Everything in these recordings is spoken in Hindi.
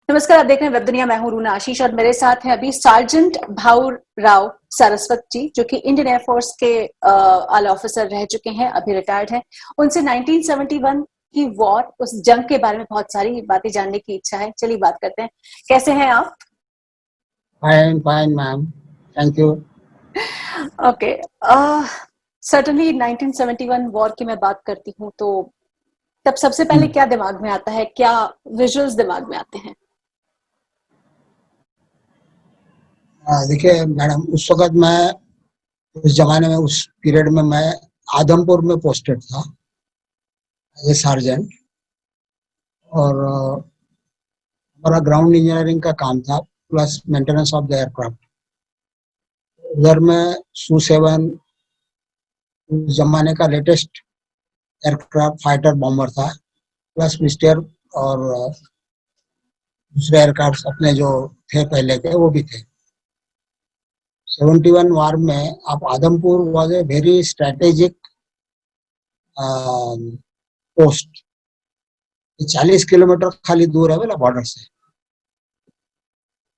नमस्कार, आप देख रहे हैं वेब दुनिया। मैं हूं रूना आशीष और मेरे साथ हैं अभी सार्जेंट भाऊ राव सारस्वत जी, जो कि इंडियन एयरफोर्स के आला ऑफिसर रह चुके हैं, अभी रिटायर्ड हैं। उनसे 1971 की वॉर, उस जंग के बारे में बहुत सारी बातें जानने की इच्छा है। चलिए बात करते हैं। कैसे हैं आप? Fine ma'am, thank you. Okay, certainly 1971 war की मैं बात करती हूँ तो तब सबसे पहले क्या दिमाग में आता है, क्या विजुअल्स दिमाग में आते हैं? देखिए मैडम, उस वक्त मैं, उस जमाने में, उस पीरियड में मैं आदमपुर में पोस्टेड था एज ए सार्जेंट। और हमारा ग्राउंड इंजीनियरिंग का काम था, plus maintenance of the aircraft. उधर में सू 7 उस जमाने का लेटेस्ट एयरक्राफ्ट फाइटर बॉम्बर था, प्लस मिस्टर और दूसरे एयरक्राफ्ट अपने जो थे पहले के वो भी थे। 71 वार में आप Adampur was a very strategic post. 40 kilometre खाली दूर है बोला बॉर्डर से।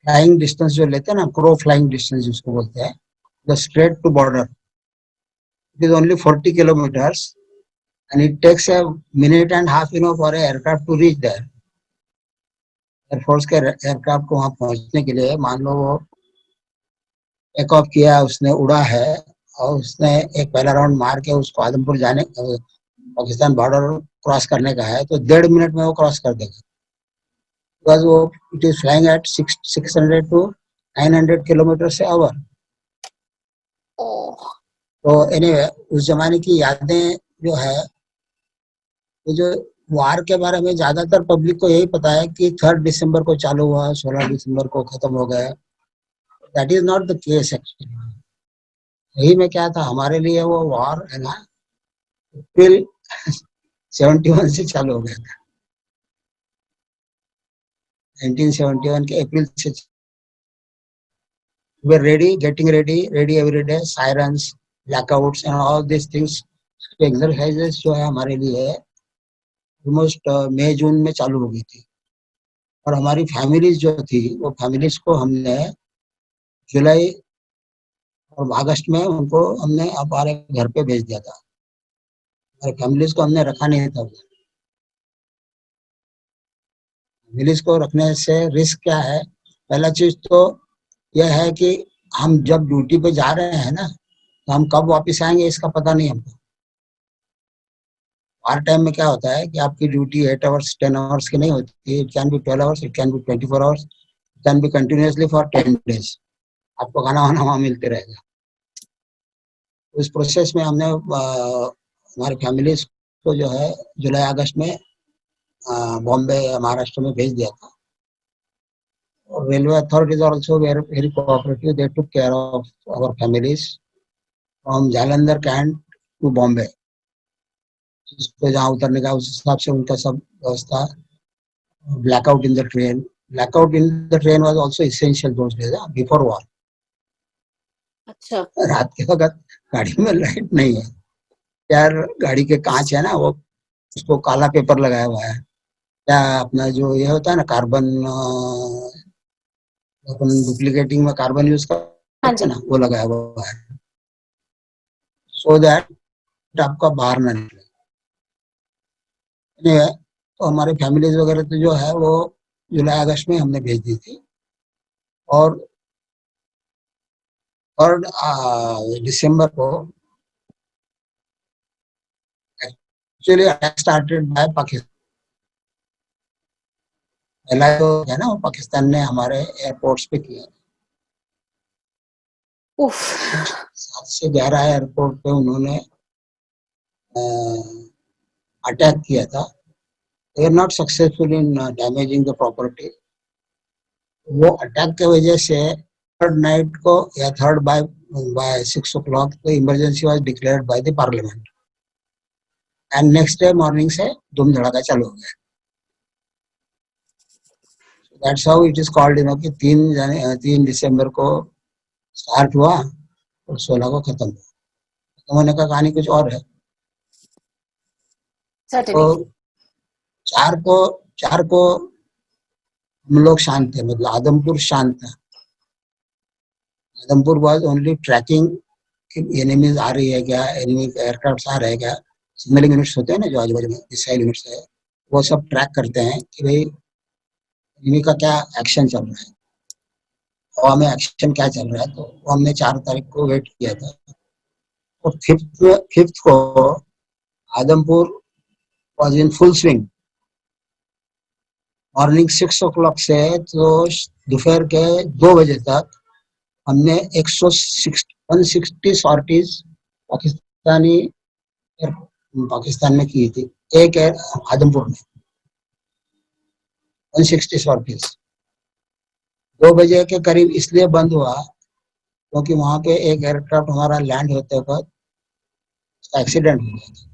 फ्लाइंग डिस्टेंस जो लेते हैं ना, क्रो फ्लाइंग डिस्टेंस जिसको बोलते हैं, the straight to border, it is only 40 kilometres and it takes a minute and half for a aircraft to reach there. Air force के एयरक्राफ्ट को वहां पहुंचने के लिए, मान लो वो टेक ऑफ किया, उसने उड़ा है और उसने एक पहला राउंड मार के उसको आदमपुर जाने, पाकिस्तान बॉर्डर क्रॉस करने का है, तो 1.5 मिनट में वो क्रॉस कर देगा। बिकॉज वो it is flying eight 600 to 900 kilometre से आवर। ओह, तो एनीवे, उस जमाने की यादें जो है, ये जो वार के बारे में ज्यादातर पब्लिक को यही पता है कि 3 दिसंबर को चालू हुआ, 16 दिसंबर को खत्म हो गया। That is not the case actually. यही में क्या था हमारे लिए, वो वार है ना, अप्रैल 71 से चालू हो गया था। 1971 के अप्रैल से we were ready, getting ready every day, sirens, blackouts and all these things, exercises जो है हमारे लिए ऑलमोस्ट मई जून में चालू हो गई थी। और हमारी फैमिलीज जो थी, वो फैमिलीज को हमने जुलाई और अगस्त में उनको हमने हमारे घर पे भेज दिया था। हमारे फैमिलीज को हमने रखा नहीं था। फैमिलीज को रखने से रिस्क क्या है? पहला चीज तो यह है कि हम जब ड्यूटी पे जा रहे हैं ना, तो हम कब वापस आएंगे इसका पता नहीं हमको। हर टाइम में क्या होता है कि आपकी ड्यूटी 8 आवर्स 10 आवर्स की नहीं होती, it can be 12 hours, it can be 24 hours, it can be continuously for 10 days. आपको खाना वाना वहाँ मिलते रहेगा। उस प्रोसेस में हमने हमारी फैमिलीज को जो है जुलाई अगस्त में बॉम्बे महाराष्ट्र में भेज दिया था। और railway authorities also very cooperative, they took care of our families from Jalandhar cantt to Bombay. जिसको जहाँ उतरने का उस हिसाब से उनका सब व्यवस्था। blackout in the train. Blackout in the train was also essential those days, before war. अच्छा। रात के वक्त गाड़ी में लाइट नहीं है यार, गाड़ी के कांच है ना, वो उसको काला पेपर लगाया हुआ है। क्या अपना जो ये होता है ना, कार्बन, अपन डुप्लीकेटिंग में कार्बन यूज हाँ करते हैं जी। ना, वो लगाया हुआ है, सो दैट आपका बाहर ना निकले। Anyway, तो हमारी फैमिलीज वगैरह तो जो है वो जुलाई अगस्त में हमने भेज दी थी। और 3 दिसंबर को actually attack started by Pakistan. पहला तो है ना, वो पाकिस्तान ने हमारे एयरपोर्ट्स पे किया। उफ। 7 से 11 एयरपोर्ट पे उन्होंने अटैक किया था। They are not successful in damaging the property. वो अटैक के वजह से थर्ड नाइट को या थर्ड बाय 6 o'clock तो emergency was declared by the parliament and next day morning से धूम धड़ाका चालू हो गया। That's how it is called, कि 3 दिसंबर को स्टार्ट हुआ और 16 को खत्म हुआ। खत्म होने का कहानी कुछ और है। तो सर्टेनली। चार को चार को हम लोग शांत थे, मतलब आदमपुर शांत था। Adampur was only tracking, enemies आ रही है क्या, एनिमी एयरक्राफ्ट आ रहे हैं क्या, सिग्नलिंग यूनिट्स होते हैं ना जो आजू बाजू में मिसाइल यूनिट्स है, वो सब ट्रैक करते हैं कि भाई एनिमी का क्या एक्शन चल रहा है, हवा में एक्शन क्या चल रहा है। तो वो हमने 4 तारीख को वेट किया था। और फिफ्थ को Adampur was in full swing. Morning 6 o'clock से तो दोपहर के 2 बजे तक हमने 160 सॉर्टीज पाकिस्तानी पाकिस्तान में की थी। एक है आदमपुर में 160 सॉर्टीज 2 बजे के करीब इसलिए बंद हुआ क्योंकि वहां पे एक एयरक्राफ्ट हमारा लैंड होते वक्त उसका एक्सीडेंट हो गया था।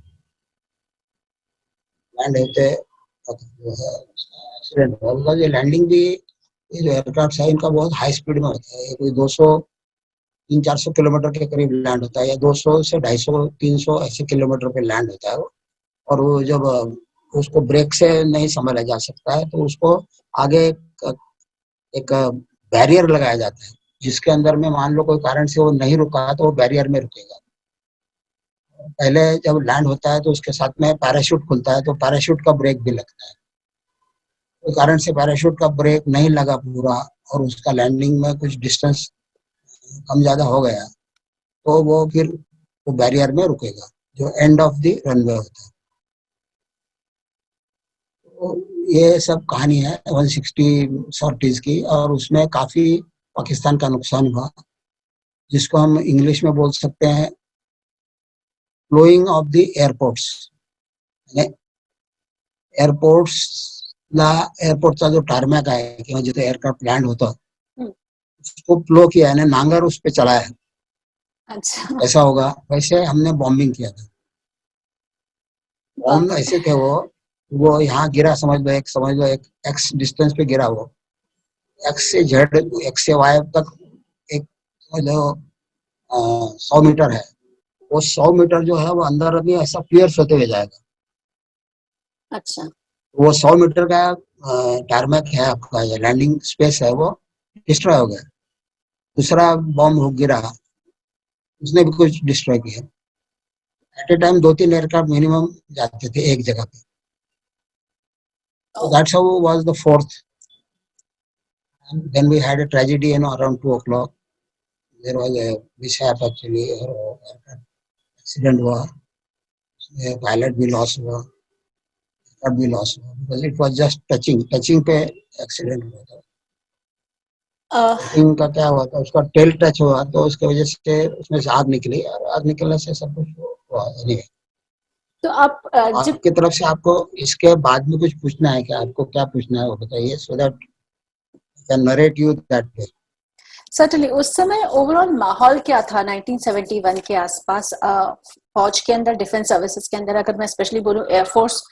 लैंड होते वक्त जो है उसका एक्सीडेंट हुआ। उसका ये लैंडिंग भी, ये जो एयरक्राफ्ट है इनका बहुत हाई स्पीड में होता है, कोई 200 300-400 किलोमीटर के करीब लैंड होता है, या 200 से 250 300 ऐसे किलोमीटर पे लैंड होता है वो। और वो जब उसको ब्रेक से नहीं संभाला जा सकता है तो उसको आगे एक बैरियर लगाया जाता है, जिसके अंदर में मान लो कोई कारण से वो नहीं रुका तो वो बैरियर में रुकेगा। पहले जब लैंड होता है तो उसके साथ में पैराशूट खुलता है, तो पैराशूट का ब्रेक भी लगता है। कोई कारण से पैराशूट का ब्रेक नहीं लगा पूरा और उसका लैंडिंग में कुछ डिस्टेंस कम ज्यादा हो गया तो वो फिर वो बैरियर में रुकेगा, जो एंड ऑफ द रनवे होता है। तो ये सब कहानी है 160 सॉर्टीज की, और उसमें काफी पाकिस्तान का नुकसान हुआ, जिसको हम इंग्लिश में बोल सकते हैं flowing of the airports. Airports एयरपोर्टचा जो टारमॅक आहे किंवा जिथे एयरक्राफ्ट लँड होतं हम्म, उसको फ्लो किया है, नांगर उस पे चला है, अच्छा। ऐसा होगा। वैसे हमने बॉम्बिंग किया था। Bomb okay. ऐसे थे वो यहाँ गिरा, समझ लो एक एक्स डिस्टेंस पे गिरा, वो एक्स से जेड एक्स से वाई तक एक समझ लो 100 मीटर है। वो 100 मीटर जो है वो अंदर अभी ऐसा पियर्स होते हुए जाएगा। अच्छा। वो 100 मीटर का टारमैक है आपका, ये लैंडिंग स्पेस है, वो डिस्ट्रॉय हो गया। दूसरा बॉम्ब गिरा, उसने भी कुछ डिस्ट्रॉय किया। At a time 2-3 aircraft minimum जाते थे एक जगह पे। So that's how was the fourth. And then we had a tragedy, around 2 o'clock. There was a mishap actually, accident हुआ, पायलट भी लॉस हुआ, एयरक्राफ्ट भी लॉस हुआ, because it was just touching पे एक्सीडेंट हुआ था। अ, टचिंग का क्या हुआ था, उसका टेल टच हुआ तो उसके वजह से उसमें से आग निकली, और आग निकलने से सब कुछ हुआ। Anyway, तो आप जब आपकी तरफ से आपको इसके बाद में कुछ पूछना है क्या, आपको क्या पूछना है वो बताइए, so that I can narrate you that way. Certainly उस समय ओवरऑल माहौल क्या था 1971 के आसपास, फौज के अंदर, डिफेंस सर्विसेज के अंदर, अगर मैं स्पेशली बोलूं एयरफोर्स,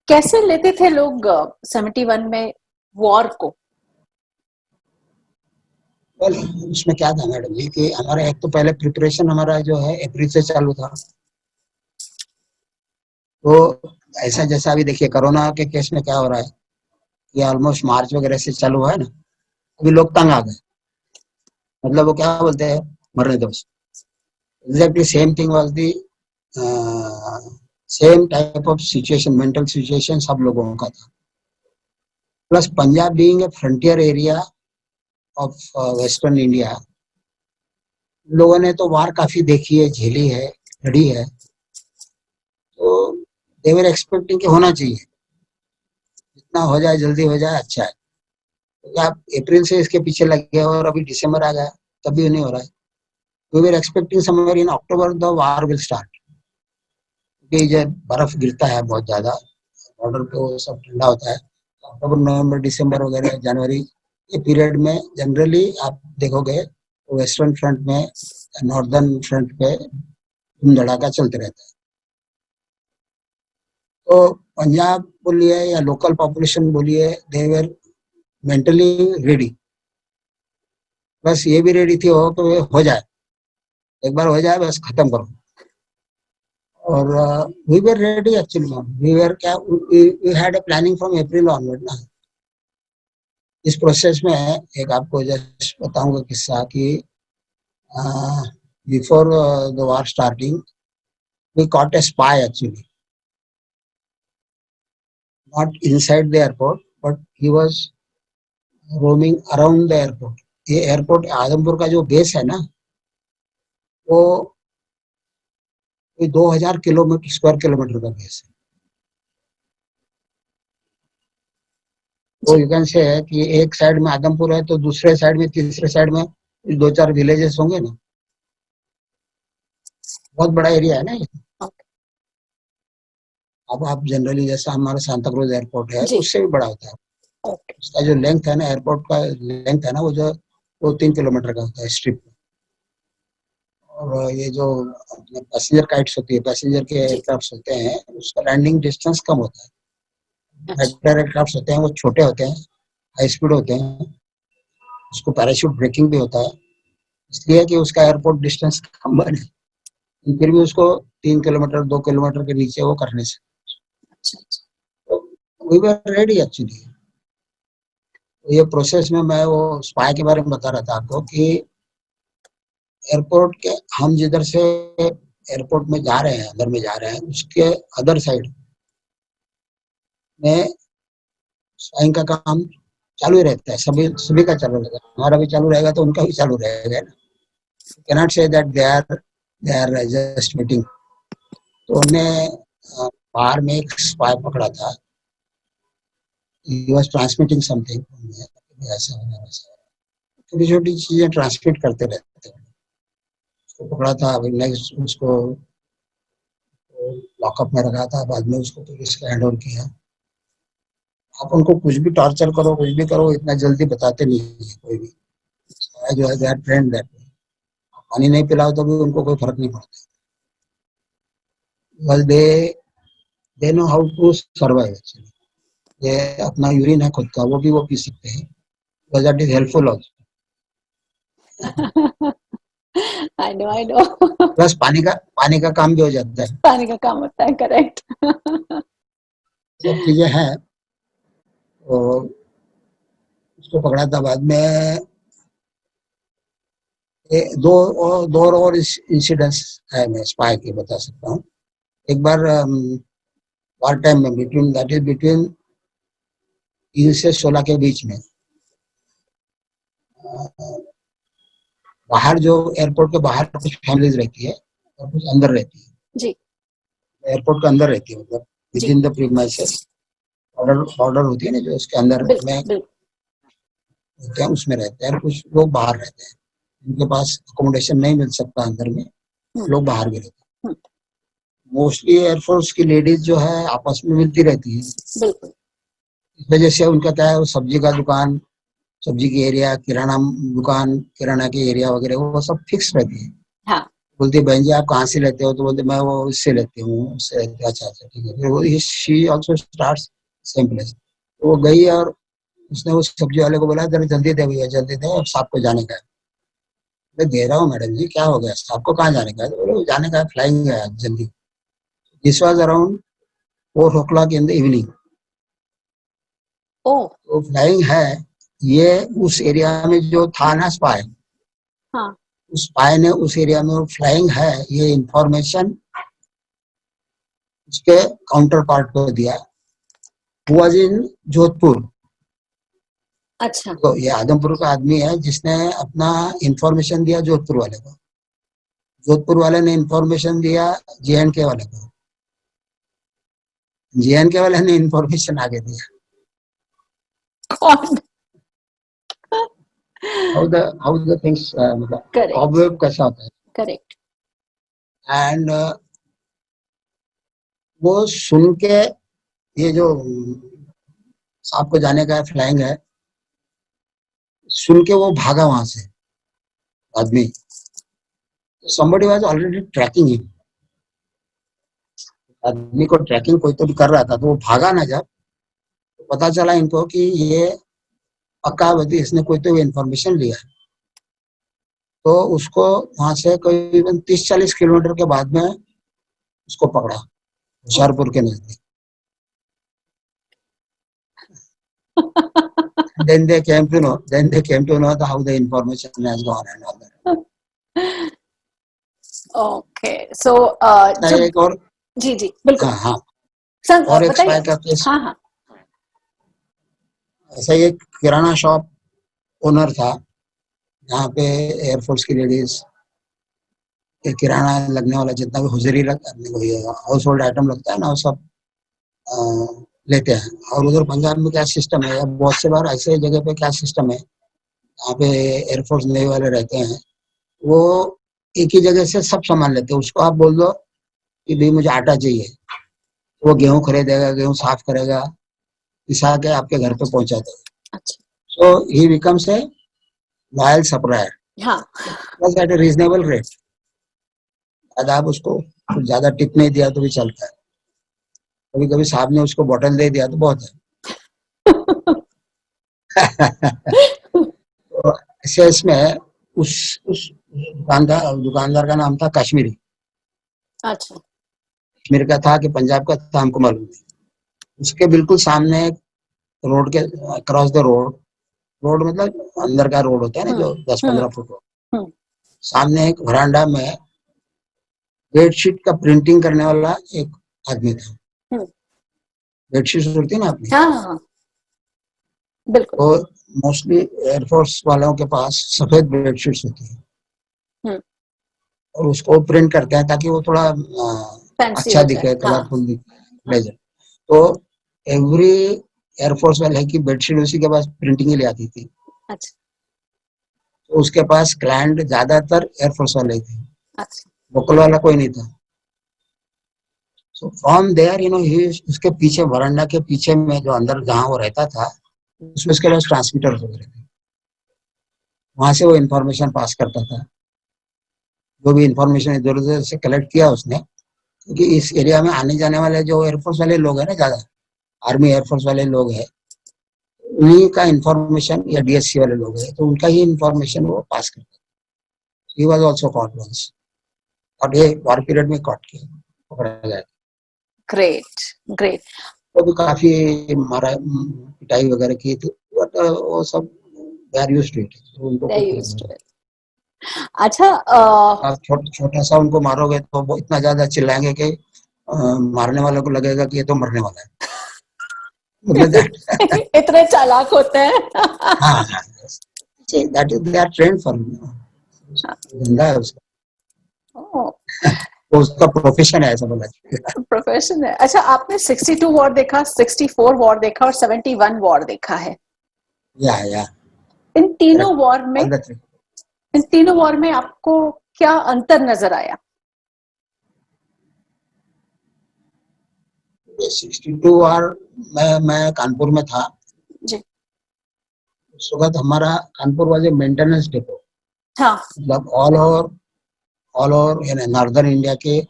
कैसे लेते थे लोग 71 में वॉर को? वेल, उसमें क्या था मैडम जी कि हमारा एक तो पहले प्रिपरेशन हमारा जो है अप्रैल से चालू था। तो ऐसा जैसा अभी देखिए कोरोना के केस में क्या हो रहा है, ये ऑलमोस्ट मार्च वगैरह से चालू हुआ है ना, अभी लोग तंग आ गए, मतलब वो क्या बोलते हैं, मरने दो। Exactly same thing was the, same type of situation, mental situation सब लोगों का था। Plus Punjab being a frontier area of western India, लोगों ने तो वार काफी देखी है, झेली है, लड़ी है, तो दे वर एक्सपेक्टिंग कि होना चाहिए, जितना हो जाए जल्दी हो जाए अच्छा है। तो आप अप्रैल से इसके पीछे लग गए और अभी दिसंबर आ गया तब भी नहीं हो रहा है। We were expecting somewhere in October the war will start, क्योंकि जब बर्फ गिरता है बहुत ज्यादा, बॉर्डर पे वो सब ठंडा होता है, अक्टूबर नवंबर दिसंबर वगैरह जनवरी, ये पीरियड में जनरली आप देखोगे तो वेस्टर्न फ्रंट में, नॉर्दर्न फ्रंट पे धूम धड़ाका चलते रहता है। तो पंजाब बोलिए या लोकल पॉपुलेशन बोलिए, दे वर मेंटली रेडी। बस ये भी रेडी थी तो ये हो जाए, एक बार हो जाए बस खत्म करो। और we were ready actually, we were क्या, we had a planning from April onward ना। इस प्रोसेस में एक आपको जस्ट बताऊंगा किस्सा कि before the war starting we caught a spy actually, not inside the airport but he was roaming around the airport. ये एयरपोर्ट आदमपुर का जो बेस है ना, वो 2000 किलोमीटर स्क्वायर किलोमीटर का बेस है। तो यू कैन से है कि एक साइड में आदमपुर है तो दूसरे साइड में, तीसरे साइड में 2-4 विलेजेस होंगे ना। बहुत बड़ा एरिया है ना ये। अब आप जनरली जैसा हमारा सांता क्रूज एयरपोर्ट है तो उससे भी बड़ा होता है। उसका जो लेंथ है ना, एयरपोर्ट का लेंथ है ना, वो 3 किलोमीटर का होता है स्ट्रिप। और ये जो पैसेंजर काइट्स होती है, पैसेंजर के एयरक्राफ्ट होते हैं, उसका लैंडिंग डिस्टेंस कम होता है। रेगुलर एयरक्राफ्ट होते हैं वो छोटे होते हैं, हाई स्पीड होते हैं, उसको पैराशूट ब्रेकिंग भी होता है, इसलिए कि उसका एयरपोर्ट डिस्टेंस कम बने, फिर भी उसको 3 किलोमीटर 2 किलोमीटर के नीचे वो करने से वी वर रेडी एक्चुअली। ये प्रोसेस में मैं वो स्पाई के बारे में बता रहा था आपको कि एयरपोर्ट के हम जिधर से एयरपोर्ट में जा रहे हैं, अंदर में जा रहे हैं, उसके अदर साइड में स्पाइंग का काम चालू ही रहता है। सभी का चालू रहेगा, हमारा भी चालू रहेगा तो उनका भी चालू रहेगा ना। Cannot say that they are just meeting. तो हमने बाहर में एक स्पाई पकड़ा था, he was transmitting something, ऐसा होगा वैसा, छोटी छोटी चीजें ट्रांसमिट करते रहते हैं। उसको पकड़ा था, अभी नेक्स्ट उसको लॉकअप में रखा था, बाद में उसको पुलिस को हैंड ओवर किया। आप उनको कुछ भी टॉर्चर करो, कुछ भी करो, इतना जल्दी बताते नहीं है कोई भी। जो है दैट ट्रेंड दैट, पानी नहीं पिलाओ तो भी उनको कोई फर्क नहीं पड़ता। बस they know how to survive actually. ये अपना यूरिन है खुद का, वो भी वो पी सकते हैं, बस that is helpful also. I know. Plus पानी का काम भी हो जाता है। पानी का काम होता है, करेक्ट। सब चीजें हैं। और उसको पकड़ा था, बाद में दो और इंसिडेंट्स है, मैं स्पाई के बता सकता हूँ। एक बार वार टाइम में बिटवीन 3 से 16 के बीच में बाहर, जो एयरपोर्ट के बाहर कुछ फैमिलीज रहती है और कुछ अंदर रहती है जी। एयरपोर्ट के अंदर रहती है, मतलब with in the premises border होती है ना, जो उसके अंदर में होते हैं, उसमें रहते हैं। कुछ लोग बाहर रहते हैं, उनके पास अकोमोडेशन नहीं मिल सकता अंदर में, लोग बाहर भी रहते हैं। मोस्टली एयरफोर्स की लेडीज जो है आपस में मिलती रहती है, बिल्कुल। इस वजह से उनका क्या है, वो सब्जी का दुकान, सब्जी की एरिया, किराना दुकान, किराना की एरिया वगैरह वो सब फिक्स रहती है। हाँ। बोलती है बहन जी आप कहाँ से लेते हो, तो बोलते मैं वो इससे लेती हूँ, उससे लेती हूँ। अच्छा अच्छा ठीक है। फिर वो she also starts same place. तो वो गई और उसने उस सब्जी वाले को बोला जरा जल्दी दे भैया, जल्दी दे, अब साहब को जाने का है। मैं दे रहा हूँ मैडम जी, क्या हो गया, साहब को कहाँ जाने का है? तो बोले जाने का है, फ्लाइंग है जल्दी। This was around 4 o'clock in the evening. तो फ्लाइंग है ये उस एरिया में जो था ना स्पाई, हाँ, उस स्पाई ने उस एरिया में फ्लाइंग है ये इंफॉर्मेशन उसके काउंटर पार्ट को दिया, हुआ इन जोधपुर। अच्छा। तो ये आदमपुर का आदमी है जिसने अपना इंफॉर्मेशन दिया जोधपुर वाले को, जोधपुर वाले ने इंफॉर्मेशन दिया JNK वाले को, JNK वाले ने इंफॉर्मेशन आगे दिया। how the things मतलब कैसा होता है, करेक्ट। एंड वो सुन के, ये जो सांप को जाने का फ्लाइंग है, सुन के वो भागा वहां से आदमी। somebody was already tracking him, आदमी को ट्रैकिंग कोई तो भी कर रहा था, तो वो भागा ना जब, तो पता चला इनको कि ये पक्का वही इसने कोई तो इन्फॉर्मेशन लिया। तो उसको वहां से करीबन 30-40 किलोमीटर के बाद में उसको पकड़ा, होशियारपुर के नजदीक। then they came to know how the information has gone and all that. Okay so जो एक और, जी जी बिल्कुल हाँ हाँ, सर और एक बताइए। स्पाई का केस, हाँ हाँ। ऐसा ही एक किराना शॉप ओनर था जहाँ पे एयरफोर्स की लेडीज के किराना लगने वाला जितना भी हुजरी हाउस होल्ड आइटम लगता है ना, वो सब अ, लेते हैं। और उधर पंजाब में क्या सिस्टम है, या बहुत से बार ऐसे जगह पे क्या सिस्टम है, यहाँ पे एयरफोर्स नेवी वाले रहते हैं, वो एक ही जगह से सब सामान लेते हैं। उसको आप बोल दो कि भाई मुझे आटा चाहिए, वो गेहूं खरीदेगा, गेहूं साफ करेगा, पिसा के आपके घर पे पहुंचा देगा। अच्छा। So he becomes a loyal supplier हाँ plus at a reasonable rate. अगर आप उसको कुछ ज्यादा टिप नहीं दिया तो भी चलता है, कभी कभी साहब ने उसको बोतल दे दिया तो बहुत है। तो ऐसे इसमें उस दुकानदार का नाम था कश्मीरी। अच्छा। कश्मीर का था कि पंजाब का था हमको मालूम नहीं। उसके बिल्कुल सामने रोड के क्रॉस द रोड मतलब अंदर का रोड होता है ना हम्म जो 10-15 फुट हो, हम्म सामने एक वरांडा में बेडशीट का प्रिंटिंग करने वाला एक आदमी था। हम्म। बेडशीट होती है ना अपनी, हाँ हाँ हाँ बिल्कुल। तो मोस्टली एयरफोर्स वालों के पास सफेद बेडशीट्स होती है हम्म। और उसको प्रिंट करते हैं ताकि वो थोड़ा फैंसी अच्छा हो जाए दिखे, हाँ। कलरफुल दिखे, ब्लेजर। तो एवरी एयरफोर्स वाले की बेडशीट उसी के पास प्रिंटिंग ही ले आती थी। अच्छा तो उसके पास क्लाइंट ज्यादातर एयरफोर्स वाले थे, अच्छा। लोकल वाला कोई नहीं था। सो फ्रॉम देयर ही उसके पीछे वरांडा के पीछे में जो अंदर जहाँ वो रहता था, उसमें उसके पास ट्रांसमीटर वगैरह थे, वहां से वो इन्फॉर्मेशन पास करता था। जो भी इन्फॉर्मेशन इधर उधर से कलेक्ट किया उसने, क्योंकि इस एरिया में आने जाने वाले जो एयरफोर्स वाले लोग हैं ना, ज्यादा आर्मी एयरफोर्स वाले लोग हैं, उन्हीं का इन्फॉर्मेशन या डीएससी वाले लोग हैं, तो उनका ही इन्फॉर्मेशन वो पास करता है। He was also caught once, और ये वॉर पीरियड में कॉट किया, पकड़ा गया। Great great. वो भी काफी मारा पिटाई वगैरह की थी, बट वो सब they are used to it, उनको दे कोई फर्क यूज्ड नहीं टू इट। अच्छा पड़ता। आप छोटा सा उनको मारोगे तो वो इतना ज्यादा चिल्लाएंगे कि मारने वालों को लगेगा कि ये तो मरने वाला है, मतलब दैट। इतने चालाक होते हैं। हाँ, that is they are trained for, धंधा है उसका, तो उसका प्रोफेशन है ऐसा बोला जाएगा। प्रोफेशन है। अच्छा आपने 62 वॉर देखा, 64 वॉर देखा और 71 वॉर देखा है। या इन तीनों करेक्ट, वॉर में ऑल द थ्री। इन तीनों वॉर में आपको क्या अंतर नजर आया? 62 आर मैं कानपुर में था जी उस वक्त। हमारा कानपुर वाज मेंटेनेंस डिपो, हाँ। मतलब ऑल ओवर यानी नॉर्दर्न इंडिया के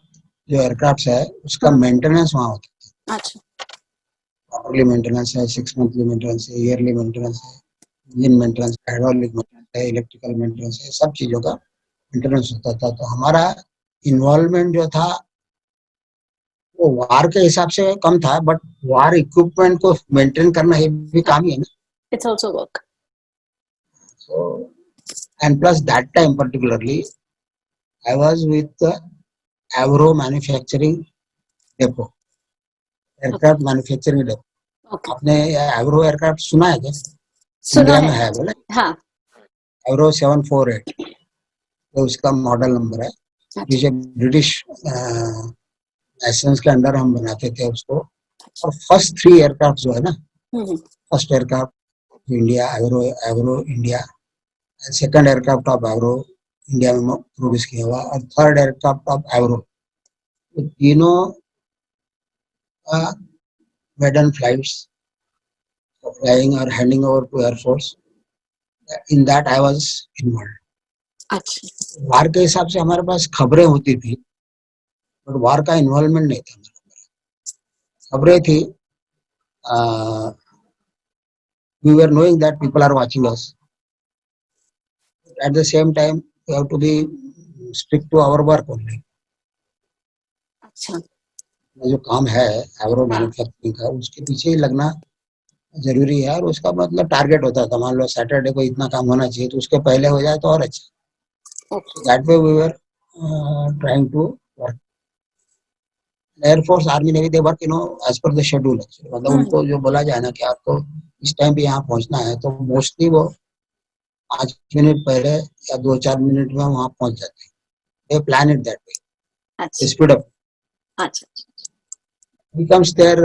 जो एयरक्राफ्ट है उसका हम्म। मेंटेनेंस वहाँ होता है। अच्छा क्वार्टरली मेंटेनेंस है, 6 मंथली मेंटेनेंस है, ईयरली मेंटेनेंस है, इंजन मेंटेनेंस, हाइड्रोलिक मेंटेनेंस है, इलेक्ट्रिकल मेंटेनेंस है, सब चीजों का मेंटेनेंस होता था। तो हमारा इन्वॉल्वमेंट जो था वो वार के हिसाब से कम था, बट वार इक्विपमेंट को मेंटेन करना ये भी काम ही है ना। It's also work. So and plus that time particularly I was with एवरो manufacturing depot, aircraft manufacturing depot. Okay आपने एवरो एयरक्राफ्ट सुना है क्या? सुना इंडिया है। में है बोले, हाँ। एवरो 748 तो उसका मॉडल नंबर है। अच्छा जिसे ब्रिटिश लाइसेंस के अंडर हम बनाते थे उसको। और फर्स्ट 3 एयरक्राफ्ट जो है ना, hmm first aircraft India Avro Avro India, second aircraft of Avro India में प्रोड्यूस किया हुआ, और थर्ड एयरक्राफ्ट ऑफ एवरो, तो तीनों मेडन फ्लाइट्स फ्लाइंग और handing over to air force, in that I was involve. अच्छा वार के हिसाब से हमारे पास खबरें होती थी, बट वार का इन्वॉल्वमेंट नहीं था। खबरें थी, we were knowing that people are watching us. At the same time, we have to be strict to our work only. अच्छा जो काम है एग्रो मैन्युफैक्चरिंग का, उसके पीछे ही लगना जरूरी है, और उसका मतलब टारगेट होता था, मान लो सैटरडे को इतना काम होना चाहिए तो उसके पहले हो जाए तो और अच्छा. Okay. So that way we were trying to work. Air force army navy they work as per the schedule. मतलब हम्म. उनको जो बोला जाए ना कि आपको इस टाइम पे यहाँ पहुंचना है, तो मोस्टली वो 5 मिनट पहले या 2-4 मिनट में वहाँ पहुंच जाते हैं. They plan it that way, अच्छा. Speed up. अच्छा. बिकम्स देयर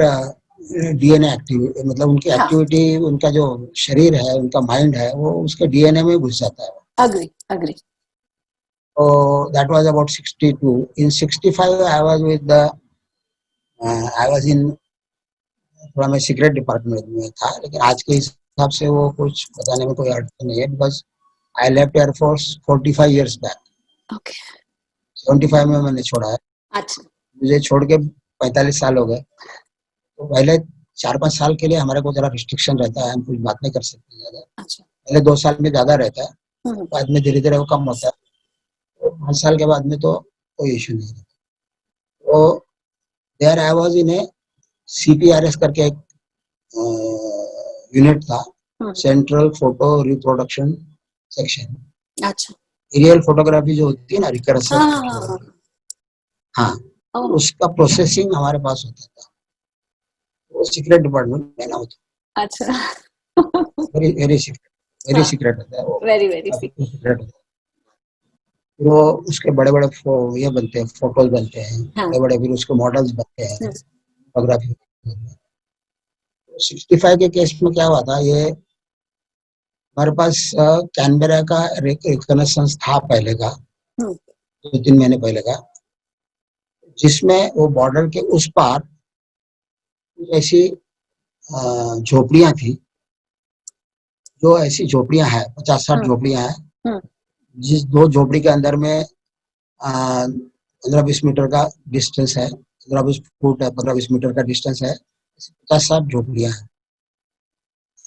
डीएनए एक्टिविटी, मतलब उनकी हाँ. एक्टिविटी, उनका जो शरीर है, उनका माइंड है, वो उसके डीएनए में घुस जाता है. Agree. Agree. So that was about 62. In 65 I was with the I was in, थोड़ा मैं सीक्रेट डिपार्टमेंट में था, लेकिन आज के हिसाब से वो कुछ बताने में कोई अर्थ नहीं है, because I left air force 45 years back. Okay. 75 में मैंने छोड़ा है. अच्छा. मुझे छोड़ के 45 साल हो गए. तो पहले 4-5 साल के लिए हमारे को जरा रिस्ट्रिक्शन रहता है, हम कुछ बात नहीं कर सकते ज्यादा. अच्छा. पहले 2 साल में ज्यादा रहता है, हम्म. बाद में धीरे धीरे वो कम होता है. तो 5 साल के बाद में तो कोई इशू नहीं है. तो देयर आई वाज इन ए सीपीआरएस करके एक यूनिट था, hmm. Central photo reproduction section. अच्छा. रियल फोटोग्राफी जो होती है ना, हाँ रिकरेंस हाँ हाँ. फोटोग्राफी, हाँ, ओह. उसका प्रोसेसिंग हमारे पास होता था. वो सीक्रेट डिपार्टमेंट में ना होता. अच्छा. वेरी वेरी सीक्रेट, वेरी हाँ. सीक्रेट होता है वो. वेरी वेरी सी. काफी सीक्रेट होता है. फिर वो उसके बड़े बड़े ये बनते हैं, फोटोज बनते हैं हाँ. बड़े बड़े, फिर उसके मॉडल्स बनते हैं हम्म. फोटोग्राफी. 65 के केस में क्या हुआ था, ये हमारे पास कैनबेरा का रिकनेसेंस था पहले का, हम्म. 2-3 महीने पहले का, जिसमें वो बॉर्डर के उस पार कुछ ऐसी झोपड़ियां थी, जो ऐसी झोपड़ियां हैं, 50-60 हम्म. झोपड़ियां हैं, हम्म. जिस दो झोपड़ी के अंदर में 15-20 मीटर का डिस्टेंस है, 15-20 फुट है, 15-20 मीटर का डिस्टेंस है. 50-60 झोपड़ियां हैं.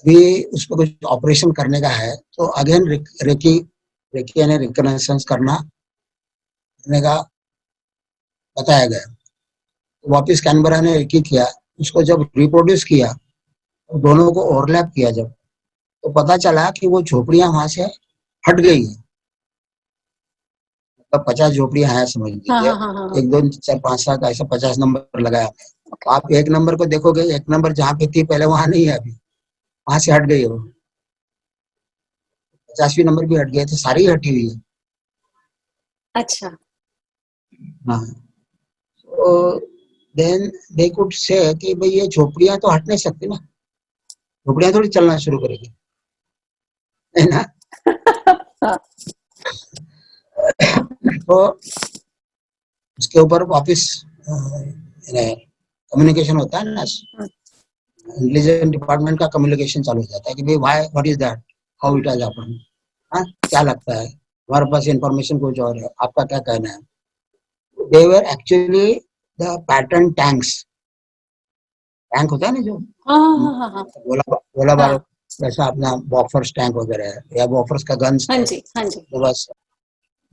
अभी उस पर कुछ ऑपरेशन करने का है, तो अगेन रेकी रेकी यानी रिकनेसेंस करने का बताया गया. तो वापिस कैनबरा ने रेकी किया, उसको जब रिप्रोड्यूस किया, तो दोनों को ओवरलैप किया जब, तो पता चला कि वो झोपड़ियां वहां से हट गई है. मतलब 50 झोपड़ियां हैं समझ हाँ लीजिए, हाँ हाँ हाँ. 1 2 3 4 5 7 ऐसा 50 नंबर लगाया. तो ओके. आप एक नंबर को देखोगे, एक नंबर जहाँ पे थी पहले वहां नहीं है, अभी वहां से हट गई है वो. 50वीं नंबर भी हट गए थे, सारी हटी हुई है. अच्छा. हाँ. तो देन दे कुड से कि भाई ये झोपड़ियां तो हट नहीं सकती ना, झोपड़ियां थोड़ी चलना शुरू करेगी, है ना. हाँ. तो उसके ऊपर वापिस कम्युनिकेशन होता है ना, हम्म. इंटेलिजेंस डिपार्टमेंट का कम्युनिकेशन चालू हो जाता है कि भाई why, what is that, how it has happened, हाँ क्या लगता है, हमारे पास इंफॉर्मेशन कुछ और है, आपका क्या कहना है. They were actually the pattern tanks. Tank होता है ना जो हाँ हाँ हाँ हाँ. गोला गोला हाँ. बारूद, जैसा अपना बॉफर्स टैंक वगैरह है, या बॉफर्स का गन्स हाँ है, जी. हाँ जी. तो बस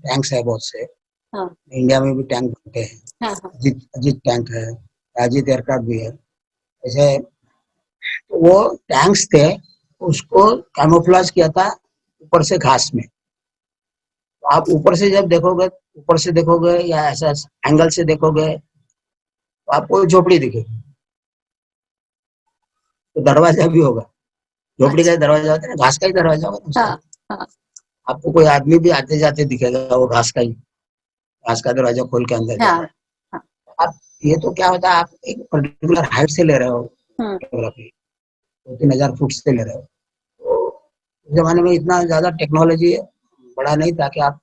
टैंक्स है बहुत से. हाँ. इंडिया में भी टैंक बनते हैं, हाँ हाँ. अजीत अजीत टैंक है, अजीत एयरक्राफ्ट भी है. ऐसे तो वो टैंक्स थे, उसको कैमोफ्लेज किया था ऊपर से घास में. तो आप ऊपर से जब देखोगे, ऊपर से देखोगे या ऐसा एंगल से देखोगे, तो आपको झोपड़ी दिखेगी. तो दरवाजा भी होगा, झोपड़ी का अच्छा. ही दरवाजा होता है ना, घास का ही दरवाजा होगा उसका. हाँ. हाँ. आपको कोई आदमी भी आते जाते दिखेगा, वो घास का ही, घास का दरवाजा खोल के अंदर हाँ. जाएगा. हाँ. आप ये तो क्या होता है, आप एक पर्टिकुलर हाइट से ले रहे हो हम्म. फोटोग्राफी, 2-3 हजार फुट से ले रहे हो. तो उस जमाने में इतना ज्यादा टेक्नोलॉजी बड़ा नहीं था कि आप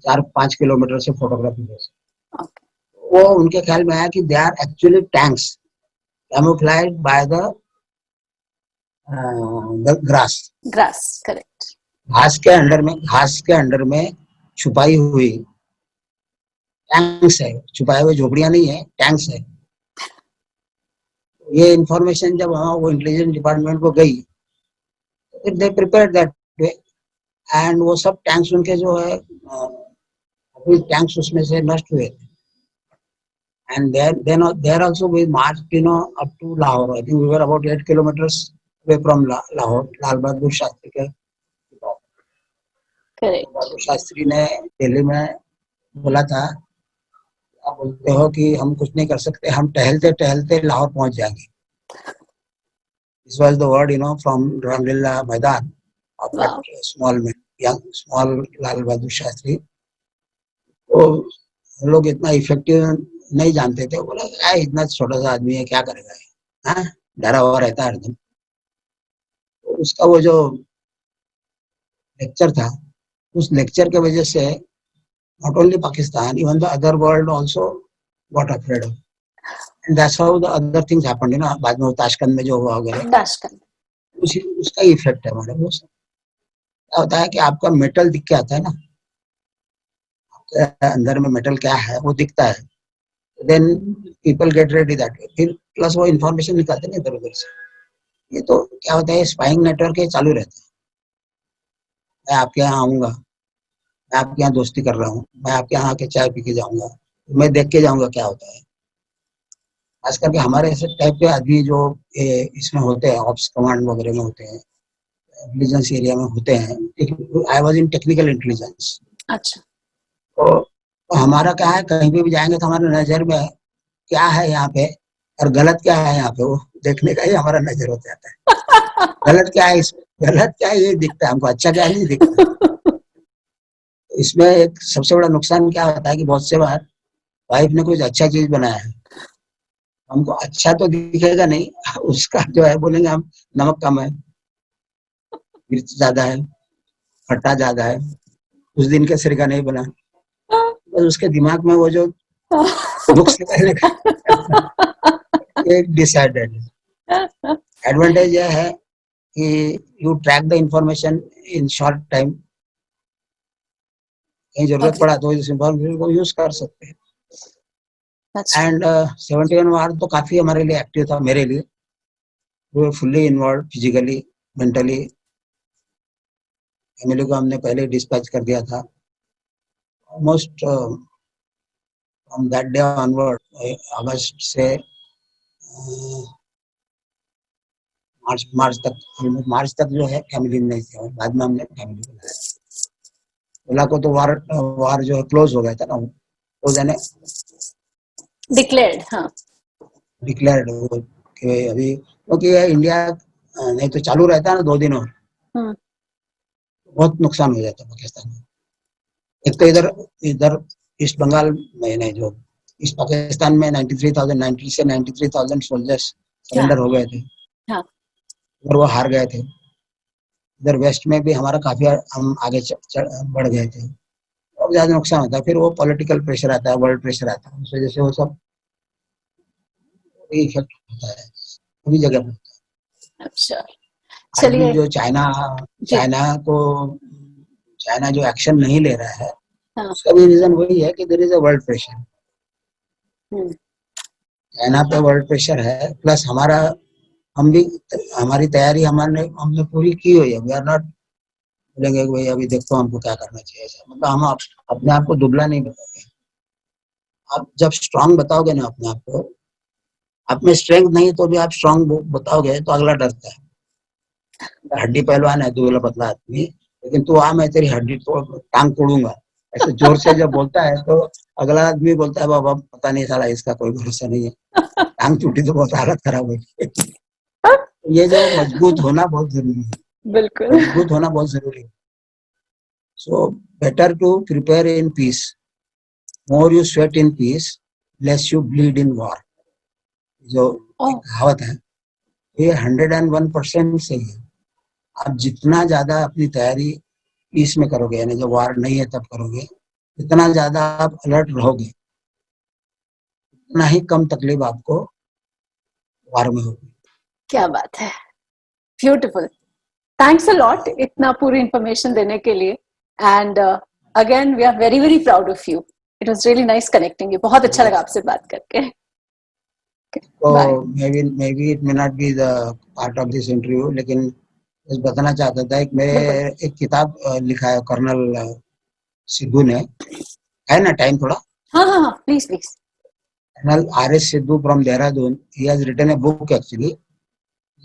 4-5 किलोमीटर से फोटोग्राफी ले सकें. ओके. वो उनके ख्याल में आया कि they are actually tanks camouflaged by the grass. Grass. Correct. घास के अंडर में छुपाई हुई टैंक्स है, छुपाए हुए झोपड़ियां नहीं है, टैंक्स है. ये इंफॉर्मेशन जब वहाँ वो इंटेलिजेंस डिपार्टमेंट को गई, they prepare that way, and वो सब टैंक्स उनके जो है, अभी टैंक्स उसमें से नष्ट हुए थे. And there also we marched, up to Lahore. I think we were about 8 kilometers away from Lahore. Lal Bahadur Shastri के करेक्ट। बहादुर शास्त्री ने दिल्ली में बोला था, आप बोलते हो कि हम कुछ नहीं कर सकते, हम टहलते टहलते लाहौर पहुंच जाएंगे. This was the word, from Ramlila Maidan of that वाह। small लाल बहादुर शास्त्री. तो हम लोग इतना इफेक्टिव नहीं जानते थे. बोला इतना छोटा सा आदमी है, क्या करेगा, हाँ, डरा हुआ रहता है हरदम. तो उसका वो जो लेक्चर था, उस लेक्चर के वजह से not only Pakistan, even the other world also got afraid of. And that's how the other things happened, बाद में ताशकंद में जो हुआ वगैरह, ताशकंद। उसका इफेक्ट है हमारे. वो क्या होता है कि आपका मेटल दिख के आता है ना, आपके अंदर में मेटल क्या है वो दिखता है. Then people get ready that way. फिर प्लस वो इन्फॉर्मेशन निकालते हैं इधर उधर से. ये तो क्या होता है, स्पाइंग नेटवर्क ये चालू रहता है. मैं आपके यहाँ आऊंगा, मैं आपके यहाँ दोस्ती कर रहा हूँ, मैं आपके यहाँ आके चाय पी के जाऊंगा, मैं देख के जाऊंगा क्या होता है. खास करके हमारे ऐसे टाइप के आदमी जो इसमें होते हैं, ऑप्स कमांड वगैरह में होते हैं, इंटेलिजेंस एरिया में होते हैं. I was in technical intelligence. अच्छा। तो हमारा क्या है, कहीं पे भी जाएंगे तो हमारे नजर में क्या है यहाँ पे और गलत क्या है यहाँ पे, वो देखने का ही हमारा नजर हो जाता है. गलत क्या है इसमें, गलत क्या है ये दिखता है हमको, अच्छा क्या नहीं दिखता. इसमें एक सबसे बड़ा नुकसान क्या होता है कि बहुत से बार वाइफ ने कुछ अच्छा चीज बनाया है, हमको अच्छा तो दिखेगा नहीं, उसका जो है बोलेंगे हम नमक कम है, मिर्च ज्यादा है, खट्टा ज्यादा है, उस दिन के सिरका नहीं बना. बस उसके दिमाग में वो जो नुक्स निकालने का एक डिसाइडेड. एडवांटेज यह है कि you track the information in short time. कहीं जरूरत पड़ा तो इस इंफॉर्मेशन को यूज कर सकते हैं. एंड 71 वार तो काफी हमारे लिए एक्टिव था, मेरे लिए. वो fully involve physically, mentally. Family को हमने पहले डिस्पैच कर दिया था. Almost from that day onward, अगस्त से मार्च तक जो है फैमिली में नहीं थी. बाद में हमने फैमिली को लाया. बोला को तो वार जो है क्लोज हो गया था ना, वो जाने डिक्लेयर्ड. हाँ, डिक्लेयर्ड कि अभी, क्योंकि इंडिया नहीं तो चालू रहता है ना 2 दिन और, बहुत नुकसान हो जाता है पाकिस्तान में. एक तो इधर ईस्ट बंगाल में नहीं, जो ईस्ट पाकिस्तान में 90 से 93,000 सोल्जर्स सरेंडर हो गए थे. हाँ. और वो हार गए थे. इधर वेस्ट में भी हमारा काफी हम आगे बढ़ गए थे. और ज्यादा नुकसान होता है. फिर वो पॉलिटिकल प्रेशर आता है, वर्ल्ड प्रेशर आता है, उस वजह से वो सब इफेक्ट होता है सभी जगह पर. अच्छा, चलिए. जो चाइना जो एक्शन नहीं ले रहा है, हाँ. उसका भी रीजन वही है कि there is a world pressure. China पे वर्ल्ड प्रेशर है, प्लस हमारी तैयारी हमने पूरी की हुई है. वी आर नॉट बोलेंगे कि भाई अभी देखो हमको क्या करना चाहिए. मतलब हम अपने आप को दुबला नहीं बताते. आप जब स्ट्रांग बताओगे ना अपने आप को, आप में स्ट्रेंथ नहीं तो भी आप स्ट्रांग बताओगे तो अगला डरता है. हड्डी पहलवान है दुबला पतला आदमी, लेकिन तू आ मैं तेरी हड्डी टांग तोड़ूंगा, ऐसे जोर से जब बोलता है तो अगला आदमी बोलता है बाबा पता नहीं साला इसका कोई भरोसा नहीं है, टांग टूटी तो बहुत हालत खराब होगी. ये जो मजबूत होना बहुत जरूरी है. बिल्कुल. मजबूत होना बहुत जरूरी है. So better to prepare in peace. More you sweat in peace, less you bleed in war. जो कहावत है ये 101% सही है. आप जितना ज्यादा अपनी तैयारी पीस में करोगे, यानी जब वार नहीं है तब करोगे, जितना ज्यादा आप अलर्ट रहोगे, उतना ही कम तकलीफ आपको वार में होगी. क्या बात है, ब्यूटीफुल. थैंक्स अ लॉट इतना पूरी इंफॉर्मेशन देने के लिए. And again we are very very proud of you. It was really nice connecting you. बहुत अच्छा लगा आपसे बात करके. तो maybe it may not be the part of this interview, लेकिन बस बताना चाहता था कि मेरे एक किताब लिखा है कर्नल सिद्धू ने. है ना टाइम थोड़ा? हाँ, please. Colonel R.S. Sidhu from Dehradun, he has written a book actually.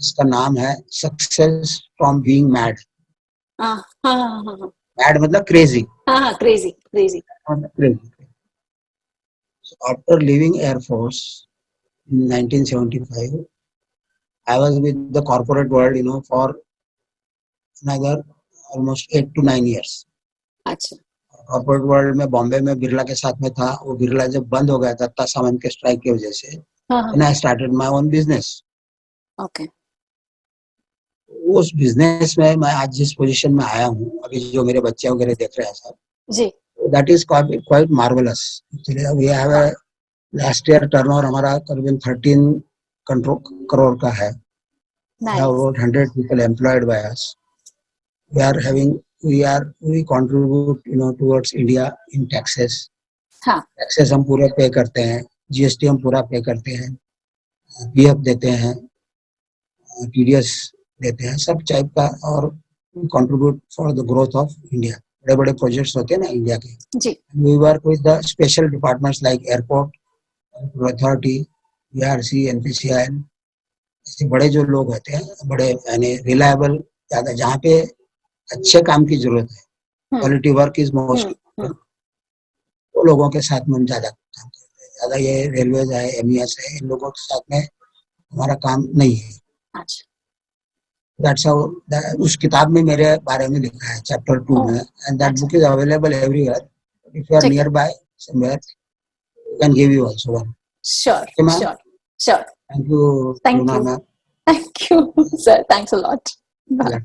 इसका नाम है सक्सेस फ्रॉम बीइंग मैड. हाँ हाँ हाँ हाँ मैड मतलब क्रेजी. हाँ हाँ, क्रेजी क्रेजी. मतलब crazy. So after leaving Air Force in 1975, I was with the corporate world, for another almost 8 to 9 years. अच्छा. कॉर्पोरेट वर्ल्ड में बॉम्बे में बिरला के साथ में था. वो बिरला जब बंद हो गया दत्ता सामंत के स्ट्राइक की वजह से, हाँ हाँ. and I started my own business. Okay. उस बिजनेस में मैं आज जिस पोजीशन में आया हूँ, अभी जो मेरे बच्चे वगैरह देख रहे हैं सब, जी. that is quite marvelous. We have a last year turnover हमारा करीबन 13 करोड़ का है. We have about 100 people employed by us. We contribute, towards India in taxes. हाँ. टैक्सेस हम पूरे पे करते हैं. जीएसटी हम पूरा पे करते हैं. पीएफ देते हैं. टीडीएस देते हैं. सब टाइप का. और contribute for the growth of India. बड़े बड़े प्रोजेक्ट्स होते हैं ना इंडिया के. जी. We work with the special departments like airport authority, BRC, NPCI. ऐसे बड़े जो लोग होते हैं, बड़े यानी रिलायबल, ज्यादा जहाँ पे अच्छे काम की जरूरत है, क्वालिटी वर्क इज मोस्ट, वो लोगों के साथ में हम ज्यादा काम करते हैं. ज्यादा ये रेलवेज है, एमईएस है, इन लोगों के साथ में हमारा काम नहीं है. अच्छा. That's how उस किताब में मेरे बारे में लिखा है चैप्टर 2 में. And that book is available everywhere. If you are nearby somewhere, I can give you also one. Sure, Okay, ma'am? sure. Thank you, Thank Luna, you. ma'am. Thank you, sir. Thanks a lot. Bye. Yeah.